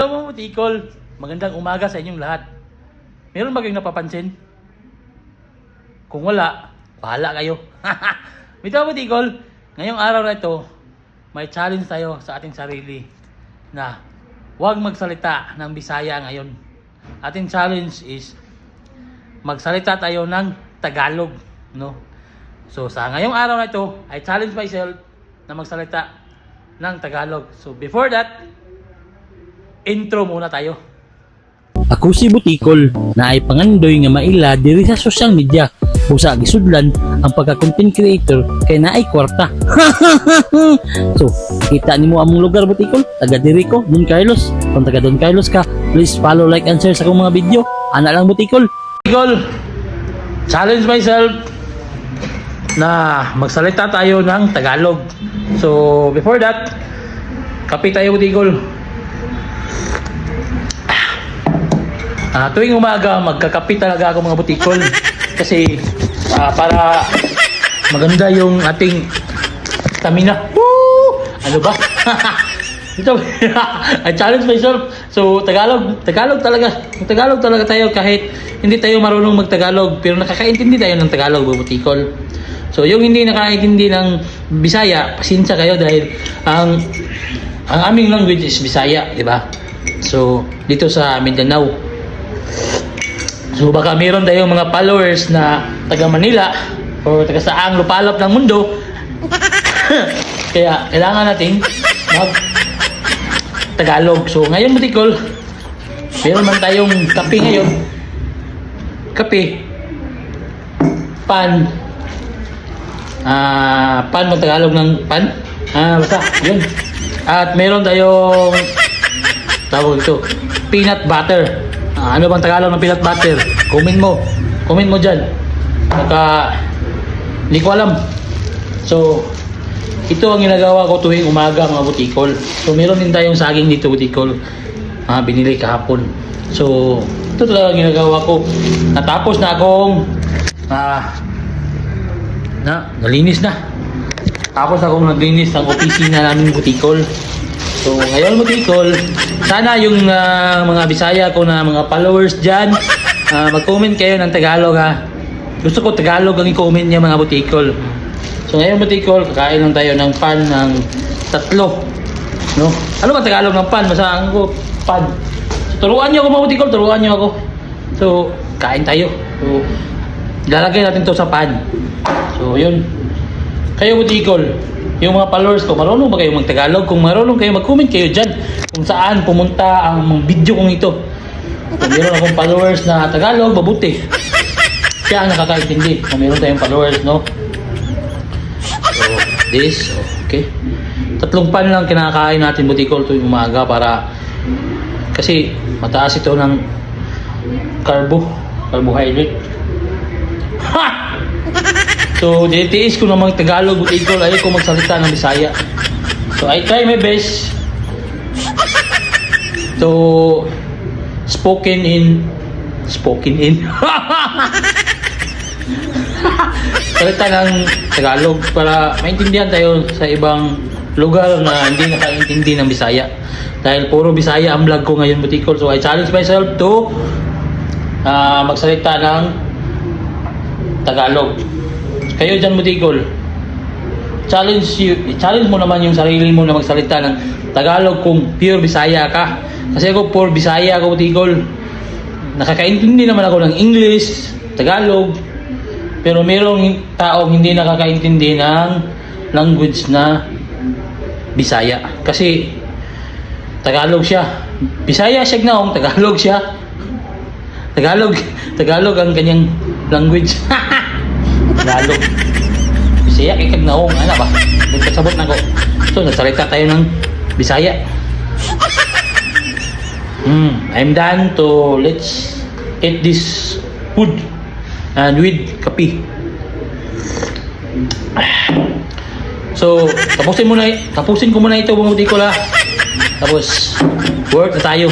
Hello mga butikol, magandang umaga sa inyong lahat. Meron ba kayong napapansin? Kung wala, bahala kayo. Mga butikol, ngayong araw na ito, may challenge tayo sa ating sarili na huwag magsalita ng Bisaya ngayon. Ating challenge is magsalita tayo ng Tagalog, no? So sa ngayong araw na ito, I challenge myself na magsalita ng Tagalog. So before that, intro muna tayo. Ako si Butikol na ay pangandoy nga maila diri sa social media. Busa gisudlan ang pagka-content creator kay naay kwarta. So, kita nimo among lugar Butikol, taga diri ko, Don Carlos. Kung taga Don Carlos ka, please follow, like and share sa akong mga video. Ana lang Butikol. Butikol, challenge myself na magsalita tayo ng Tagalog. So, before that, kape tayo Butikol. Tuwing umaga, magkakape talaga ako mga Butikol. Kasi para maganda yung ating stamina. Woo! Ano ba? Ito, I challenge myself. So, Tagalog talaga. Tagalog talaga tayo kahit hindi tayo marunong mag-Tagalog. Pero nakakaintindi tayo ng Tagalog mga Butikol. So, yung hindi nakakaintindi ng Bisaya, pasensya kayo dahil ang aming language is Bisaya, di ba? So, dito sa Mindanao. So baka mayroon tayong mga followers na taga Manila o taga saang lupalop ng mundo. Kaya kailangan natin mag Tagalog. So ngayon Butikol, meron man tayong kape ngayon. Kape, pan, pan mo Tagalog ng pan. Basta yun. At meron tayong tawag ito, peanut butter. Ano bang Tagalog ng peanut butter? Comment mo dyan. Baka hindi ko alam. So ito ang ginagawa ko tuwing umaga mga Butikol. So meron din tayong saging dito Butikol, binili kahapon. So ito talaga ang ginagawa ko. Natapos na akong nalinis na. Tapos akong naglinis ng opisina namin Butikol. So ngayon Butikol, sana yung mga Bisaya ko na mga followers dyan, mag-comment kayo ng Tagalog ha. Gusto ko Tagalog ang i-comment niya mga Butikol. So ngayon Butikol, kakain lang tayo ng pan ng 3. No? Ano ba Tagalog ng pan? Masaan ko pan. So turuan niyo ako mga Butikol, turuan niyo ako. So kain tayo. So ilalagay natin to sa pan. So yun. Kayo Butikol, yung mga followers ko, marunong ba kayo mag-Tagalog? Kung marunong kayo, mag-comment kayo dyan kung saan pumunta ang mga video kong ito. Kung meron akong followers na Tagalog, mabuti. Siya ang nakakaintindi. Kung meron tayong followers, no? So, this, okay. 3 pan lang kinakain natin Butikol tuwing umaga para kasi mataas ito ng carbohydrate. Ha! So, ditiis ko namang Tagalog, Butikol, ayaw ko magsalita ng Bisaya. So, I try my best to spoken in salita ng Tagalog para maintindihan tayo sa ibang lugar na hindi nakaintindi ng Bisaya. Dahil puro Bisaya ang vlog ko ngayon, Butikol. So, I challenge myself to magsalita ng Tagalog. Kayo dyan Butikol, challenge mo naman yung sarili mo na magsalita ng Tagalog kung pure Bisaya ka. Kasi ako pure Bisaya ako Butikol. Nakakaintindi naman ako ng English, Tagalog. Pero mayroong taong hindi nakakaintindi ng language na Bisaya. Kasi Tagalog siya. Bisaya siya gnaong, Tagalog siya. Tagalog ang kanyang language. Tagalog. Bisaya kay kagnaong ana ba? Magkasabot na ko. So nagsalita tayo ng Bisaya. I'm done to let's eat this food and with kape. So tapusin ko muna ito mga Butikol ha. Tapos work na tayo.